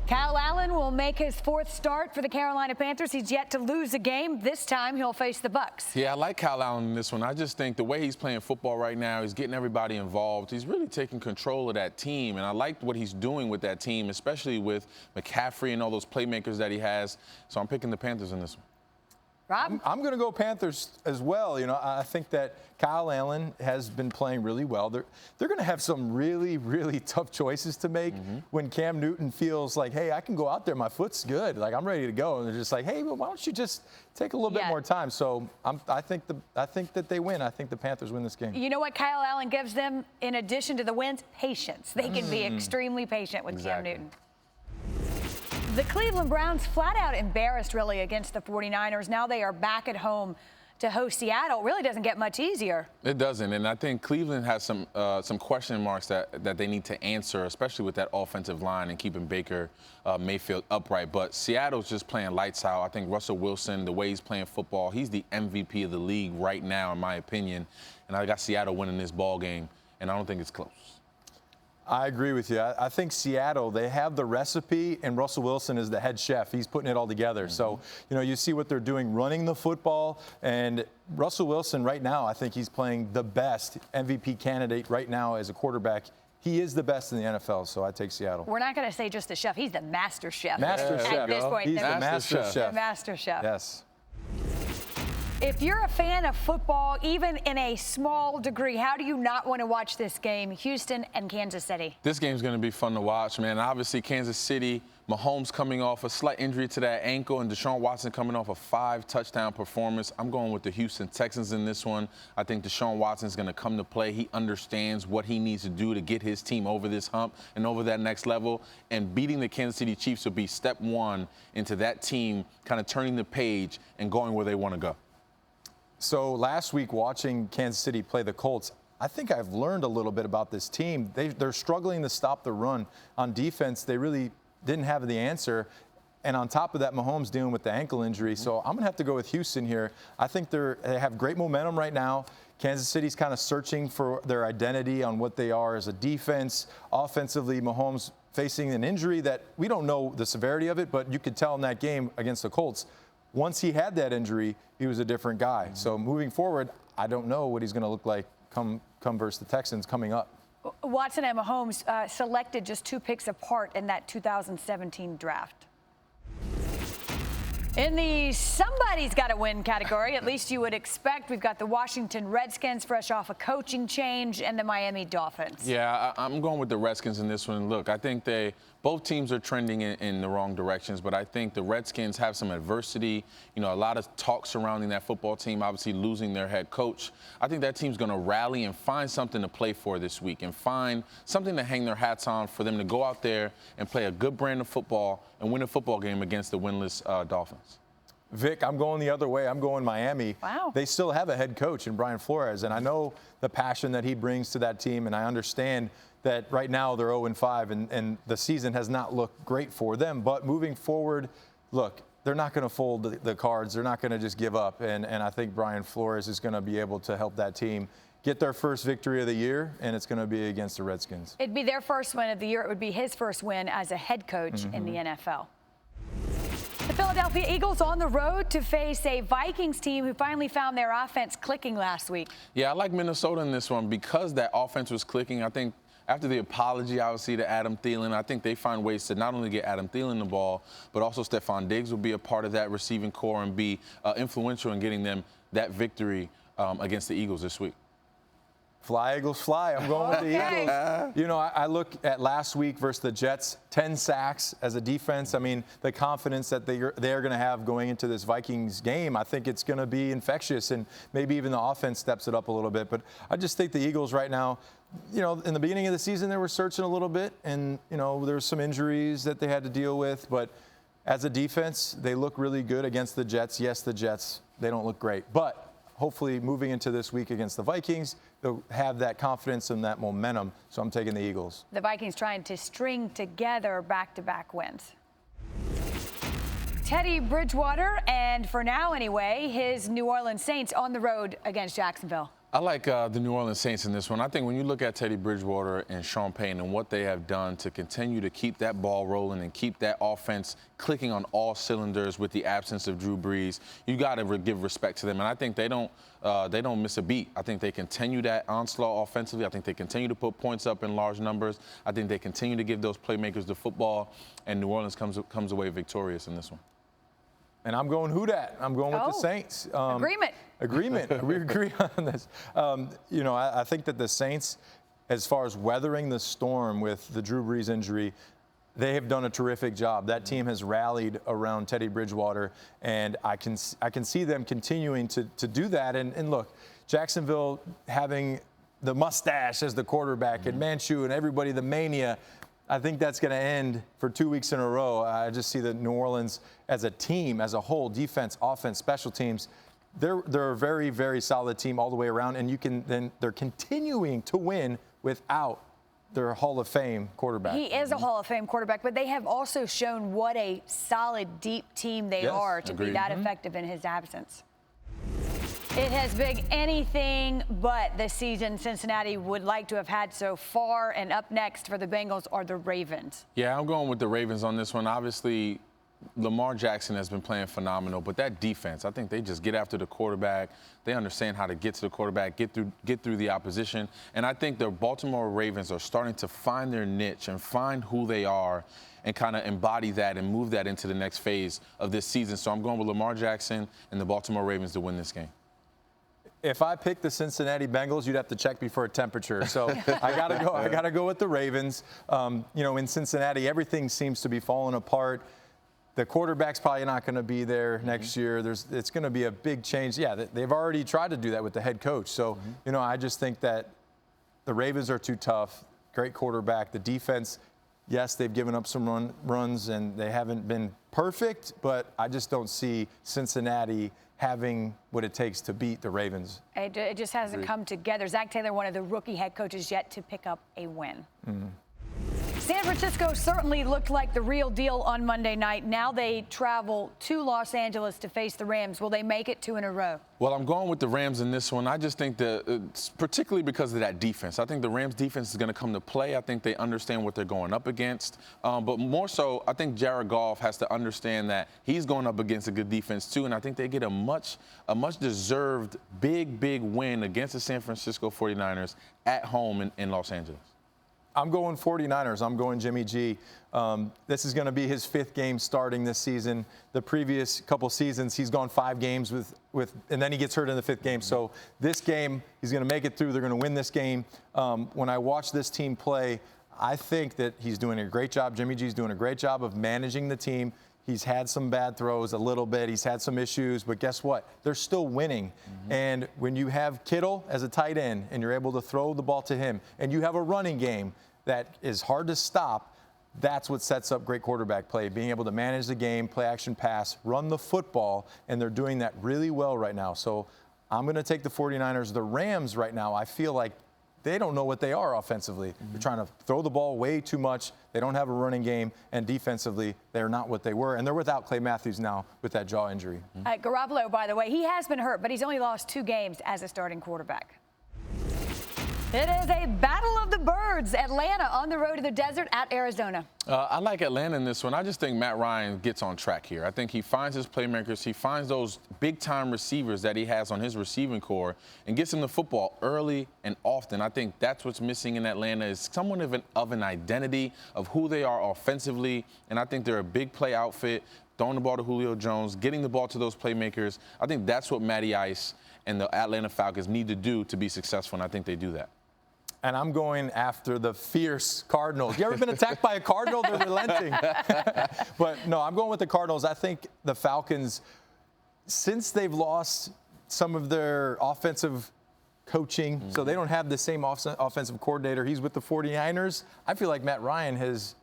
Kyle Allen will make his fourth start for the Carolina Panthers. He's yet to lose a game. This time he'll face the Bucs. Yeah, I like Kyle Allen in this one. I just think the way he's playing football right now, he's getting everybody involved. He's really taking control of that team, and I like what he's doing with that team, especially with McCaffrey and all those playmakers that he has. So I'm picking the Panthers in this one. Rob? I'm going to go Panthers as well. You know, I think that Kyle Allen has been playing really well. They're going to have some really, really tough choices to make when Cam Newton feels like, hey, I can go out there. My foot's good. Like, I'm ready to go. And they're just like, hey, well, why don't you just take a little bit more time? So I think that they win. I think the Panthers win this game. You know what Kyle Allen gives them in addition to the wins? Patience. They can be extremely patient with Cam Newton. The Cleveland Browns flat out embarrassed, really, against the 49ers. Now they are back at home to host Seattle. It really doesn't get much easier. It doesn't, and I think Cleveland has some question marks that they need to answer, especially with that offensive line and keeping Baker Mayfield upright. But Seattle's just playing lights out. I think Russell Wilson, the way he's playing football, he's the MVP of the league right now, in my opinion. And I got Seattle winning this ball game, and I don't think it's close. I agree with you. I think Seattle, they have the recipe, and Russell Wilson is the head chef. He's putting it all together. So, you know, you see what they're doing running the football. And Russell Wilson right now, I think he's playing the best MVP candidate right now as a quarterback. He is the best in the NFL, so I take Seattle. We're not going to say just the chef. He's the master chef. Master chef. At this point, He's the master chef. The master chef. Yes. If you're a fan of football, even in a small degree, how do you not want to watch this game, Houston and Kansas City? This game's going to be fun to watch, man. Obviously, Kansas City, Mahomes coming off a slight injury to that ankle, and Deshaun Watson coming off a 5-touchdown performance. I'm going with the Houston Texans in this one. I think Deshaun Watson's going to come to play. He understands what he needs to do to get his team over this hump and over that next level. And beating the Kansas City Chiefs will be step one into that team kind of turning the page and going where they want to go. So last week, watching Kansas City play the Colts, I think I've learned a little bit about this team. They're struggling to stop the run. On defense, they really didn't have the answer. And on top of that, Mahomes dealing with the ankle injury. So I'm going to have to go with Houston here. I think they have great momentum right now. Kansas City's kind of searching for their identity on what they are as a defense. Offensively, Mahomes facing an injury that we don't know the severity of it, but you could tell in that game against the Colts, once he had that injury, he was a different guy. So moving forward, I don't know what he's going to look like come versus the Texans coming up. Watson and Mahomes selected just 2 picks apart in that 2017 draft. In the somebody's got to win category, at least you would expect, we've got the Washington Redskins fresh off a coaching change and the Miami Dolphins. Yeah, I'm going with the Redskins in this one. Look, I think both teams are trending in the wrong directions, but I think the Redskins have some adversity. You know, a lot of talk surrounding that football team, obviously losing their head coach. I think that team's going to rally and find something to play for this week and find something to hang their hats on for them to go out there and play a good brand of football and win a football game against the winless Dolphins. Vic, I'm going the other way. I'm going Miami. Wow. They still have a head coach in Brian Flores, and I know the passion that he brings to that team, and I understand that right now they're 0-5, and the season has not looked great for them. But moving forward, look, they're not going to fold the cards. They're not going to just give up, and I think Brian Flores is going to be able to help that team get their first victory of the year, and it's going to be against the Redskins. It'd be their first win of the year. It would be his first win as a head coach in the NFL. The Philadelphia Eagles on the road to face a Vikings team who finally found their offense clicking last week. Yeah, I like Minnesota in this one because that offense was clicking. I think after the apology, obviously, to Adam Thielen, I think they find ways to not only get Adam Thielen the ball, but also Stephon Diggs will be a part of that receiving core and be influential in getting them that victory against the Eagles this week. Fly, Eagles, fly. I'm going with the Eagles. You know, I look at last week versus the Jets, 10 sacks as a defense. I mean, the confidence that they're going to have going into this Vikings game, I think it's going to be infectious, and maybe even the offense steps it up a little bit. But I just think the Eagles right now, you know, in the beginning of the season, they were searching a little bit, and, you know, there were some injuries that they had to deal with. But as a defense, they look really good against the Jets. Yes, the Jets, they don't look great. But hopefully moving into this week against the Vikings, they'll have that confidence and that momentum. So I'm taking the Eagles. The Vikings trying to string together back-to-back wins. Teddy Bridgewater, and for now anyway, his New Orleans Saints on the road against Jacksonville. I like the New Orleans Saints in this one. I think when you look at Teddy Bridgewater and Sean Payton and what they have done to continue to keep that ball rolling and keep that offense clicking on all cylinders with the absence of Drew Brees, you got to give respect to them. And I think they don't miss a beat. I think they continue that onslaught offensively. I think they continue to put points up in large numbers. I think they continue to give those playmakers the football, and New Orleans comes away victorious in this one. And I'm going who dat? I'm going with the Saints. Agreement. We agree on this. I think that the Saints, as far as weathering the storm with the Drew Brees injury, they have done a terrific job. That team has rallied around Teddy Bridgewater, and I can see them continuing to do that. And look, Jacksonville having the mustache as the quarterback, and Minshew and everybody, the mania, I think that's going to end for 2 weeks in a row. I just see that New Orleans as a team, as a whole, defense, offense, special teams, they're a very, very solid team all the way around, and they're continuing to win without their Hall of Fame quarterback. He is a Hall of Fame quarterback, but they have also shown what a solid, deep team they are to be that effective in his absence. It has been anything but the season Cincinnati would like to have had so far. And up next for the Bengals are the Ravens. Yeah, I'm going with the Ravens on this one. Obviously, Lamar Jackson has been playing phenomenal, but that defense, I think they just get after the quarterback. They understand how to get to the quarterback, get through the opposition. And I think the Baltimore Ravens are starting to find their niche and find who they are and kind of embody that and move that into the next phase of this season. So I'm going with Lamar Jackson and the Baltimore Ravens to win this game. If I picked the Cincinnati Bengals, you'd have to check me for a temperature. So I gotta go with the Ravens. In Cincinnati, everything seems to be falling apart. The quarterback's probably not going to be there next year. It's going to be a big change. Yeah, they've already tried to do that with the head coach. So, I just think that the Ravens are too tough. Great quarterback. The defense, yes, they've given up some runs, and they haven't been perfect, but I just don't see Cincinnati having what it takes to beat the Ravens. It just hasn't come together. Zach Taylor, one of the rookie head coaches, yet to pick up a win. San Francisco certainly looked like the real deal on Monday night. Now they travel to Los Angeles to face the Rams. Will they make it 2 in a row? Well, I'm going with the Rams in this one. I just think that, particularly because of that defense, I think the Rams defense is going to come to play. I think they understand what they're going up against. But more so, I think Jared Goff has to understand that he's going up against a good defense too. And I think they get a much deserved big win against the San Francisco 49ers at home in Los Angeles. I'm going 49ers. I'm going Jimmy G. This is going to be his 5th game starting this season. The previous couple seasons, he's gone 5 games and then he gets hurt in the 5th game. So this game, he's going to make it through. They're going to win this game. When I watch this team play, I think that he's doing a great job. Jimmy G's doing a great job of managing the team. He's had some bad throws a little bit. He's had some issues, but guess what? They're still winning. And when you have Kittle as a tight end and you're able to throw the ball to him and you have a running game that is hard to stop, that's what sets up great quarterback play, being able to manage the game, play action pass, run the football, and they're doing that really well right now. So I'm going to take the 49ers. The Rams right now, I feel like they don't know what they are offensively. They're trying to throw the ball way too much. They don't have a running game, and defensively, they're not what they were. And they're without Clay Matthews now with that jaw injury. Garoppolo, by the way, he has been hurt, but he's only lost 2 games as a starting quarterback. It is a battle of the birds. Atlanta on the road to the desert at Arizona. I like Atlanta in this one. I just think Matt Ryan gets on track here. I think he finds his playmakers. He finds those big-time receivers that he has on his receiving core and gets them the football early and often. I think that's what's missing in Atlanta is somewhat of an identity of who they are offensively, and I think they're a big play outfit, throwing the ball to Julio Jones, getting the ball to those playmakers. I think that's what Matty Ice and the Atlanta Falcons need to do to be successful, and I think they do that. And I'm going after the fierce Cardinals. You ever been attacked by a Cardinal? They're relenting. But, no, I'm going with the Cardinals. I think the Falcons, since they've lost some of their offensive coaching, so they don't have the same offensive coordinator. He's with the 49ers. I feel like Matt Ryan has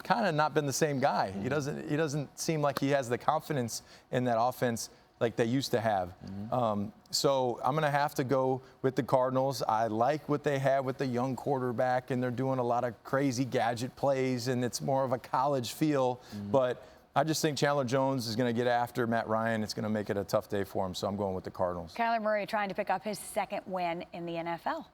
kind of not been the same guy. He doesn't seem like he has the confidence in that offense like they used to have. So I'm going to have to go with the Cardinals. I like what they have with the young quarterback, and they're doing a lot of crazy gadget plays, and it's more of a college feel. But I just think Chandler Jones is going to get after Matt Ryan. It's going to make it a tough day for him, so I'm going with the Cardinals. Kyler Murray trying to pick up his second win in the NFL.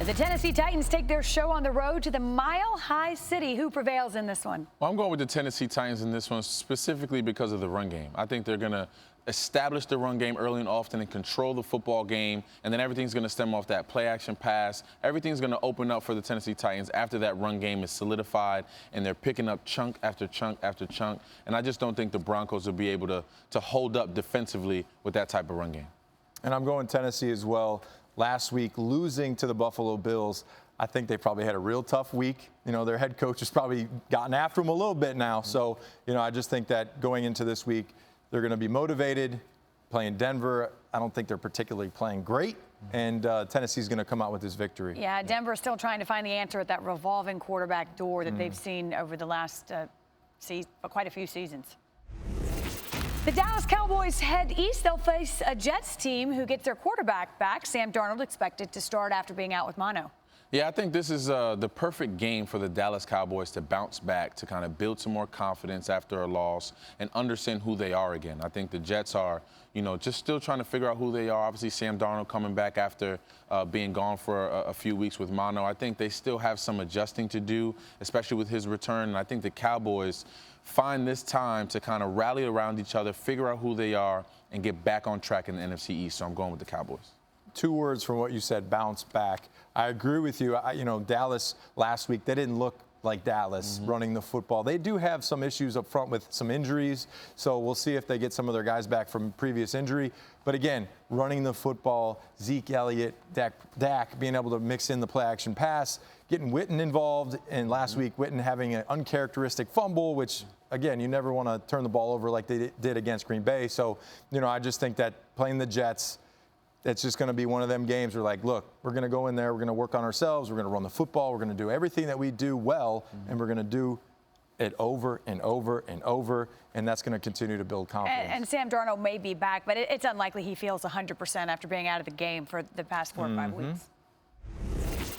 The Tennessee Titans take their show on the road to the Mile High City. Who prevails in this one? Well, I'm going with the Tennessee Titans in this one specifically because of the run game. I think they're going to establish the run game early and often and control the football game, and then everything's going to stem off that play-action pass. Everything's going to open up for the Tennessee Titans after that run game is solidified, and they're picking up chunk after chunk after chunk. And I just don't think the Broncos will be able to hold up defensively with that type of run game. And I'm going Tennessee as well. Last week, losing to the Buffalo Bills, I think they probably had a real tough week. You know, their head coach has probably gotten after them a little bit now. So, you know, I just think that going into this week, they're going to be motivated. Playing Denver, I don't think they're particularly playing great. And Tennessee's going to come out with this victory. Yeah, Denver's still trying to find the answer at that revolving quarterback door that they've seen over the last quite a few seasons. The Dallas Cowboys head east. They'll face a Jets team who gets their quarterback back. Sam Darnold expected to start after being out with mono. Yeah, I think this is the perfect game for the Dallas Cowboys to bounce back, to kind of build some more confidence after a loss and understand who they are again. I think the Jets are, you know, just still trying to figure out who they are. Obviously, Sam Darnold coming back after being gone for a few weeks with mono. I think they still have some adjusting to do, especially with his return. And I think the Cowboys find this time to kind of rally around each other, figure out who they are, and get back on track in the NFC East. So I'm going with the Cowboys. 2 words from what you said, bounce back. I agree with you. You know, Dallas last week, they didn't look like Dallas running the football. They do have some issues up front with some injuries, so we'll see if they get some of their guys back from previous injury. But again, running the football, Zeke Elliott, Dak being able to mix in the play-action pass, getting Witten involved, and last week Witten having an uncharacteristic fumble, which, again, you never want to turn the ball over like they did against Green Bay. So, you know, I just think that playing the Jets, it's just going to be one of them games where, like, look, we're going to go in there, we're going to work on ourselves, we're going to run the football, we're going to do everything that we do well, and we're going to do it over and over and over, and that's going to continue to build confidence. And Sam Darnold may be back, but it's unlikely he feels 100% after being out of the game for the past 4 or 5 weeks.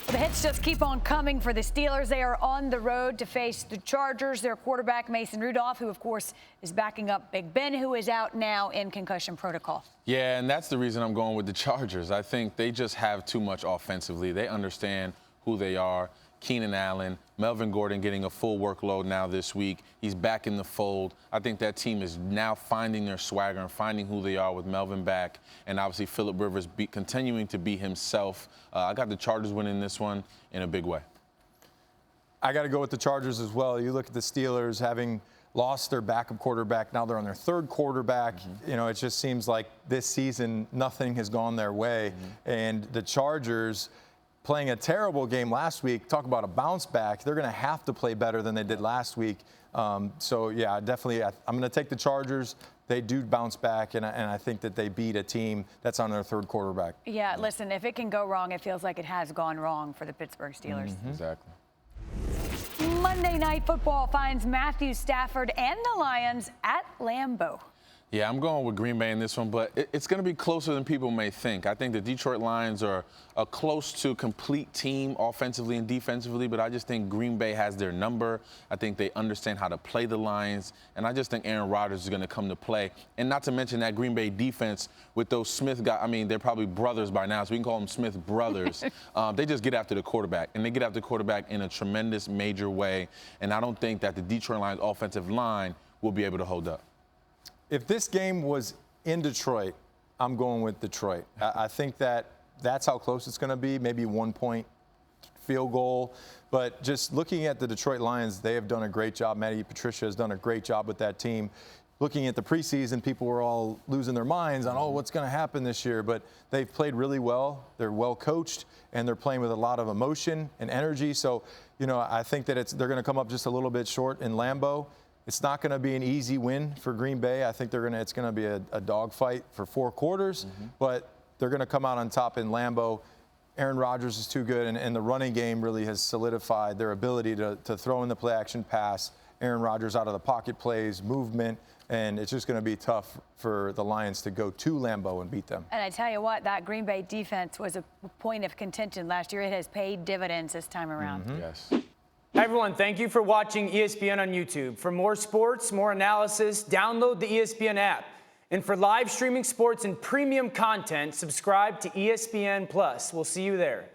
The hits just keep on coming for the Steelers. They are on the road to face the Chargers. Their quarterback, Mason Rudolph, who, of course, is backing up Big Ben, who is out now in concussion protocol. Yeah, and that's the reason I'm going with the Chargers. I think they just have too much offensively. They understand who they are. Keenan Allen, Melvin Gordon getting a full workload now this week. He's back in the fold. I think that team is now finding their swagger and finding who they are with Melvin back. And obviously Phillip Rivers continuing to be himself. I got the Chargers winning this one in a big way. I got to go with the Chargers as well. You look at the Steelers having lost their backup quarterback. Now they're on their 3rd quarterback. You know, it just seems like this season nothing has gone their way. And the Chargers, playing a terrible game last week, talk about a bounce back. They're going to have to play better than they did last week. So, yeah, definitely I'm going to take the Chargers. They do bounce back, and I think that they beat a team that's on their 3rd quarterback. Yeah, listen, if it can go wrong, it feels like it has gone wrong for the Pittsburgh Steelers. Exactly. Monday Night Football finds Matthew Stafford and the Lions at Lambeau. Yeah, I'm going with Green Bay in this one, but it's going to be closer than people may think. I think the Detroit Lions are a close to complete team offensively and defensively, but I just think Green Bay has their number. I think they understand how to play the Lions, and I just think Aaron Rodgers is going to come to play. And not to mention that Green Bay defense with those Smith guys, I mean, they're probably brothers by now, so we can call them Smith brothers. They just get after the quarterback, and they get after the quarterback in a tremendous, major way, and I don't think that the Detroit Lions offensive line will be able to hold up. If this game was in Detroit, I'm going with Detroit. I think that's how close it's going to be, maybe 1-point field goal. But just looking at the Detroit Lions, they have done a great job. Matty Patricia has done a great job with that team. Looking at the preseason, people were all losing their minds on, what's going to happen this year? But they've played really well. They're well coached, and they're playing with a lot of emotion and energy. So, you know, I think that they're going to come up just a little bit short in Lambeau. It's not going to be an easy win for Green Bay. I think it's going to be a dogfight for 4 quarters, but they're going to come out on top in Lambeau. Aaron Rodgers is too good, and the running game really has solidified their ability to throw in the play-action pass. Aaron Rodgers out of the pocket plays, movement, and it's just going to be tough for the Lions to go to Lambeau and beat them. And I tell you what, that Green Bay defense was a point of contention last year. It has paid dividends this time around. Yes. Hi, everyone. Thank you for watching ESPN on YouTube. For more sports, more analysis, download the ESPN app. And for live streaming sports and premium content, subscribe to ESPN+. We'll see you there.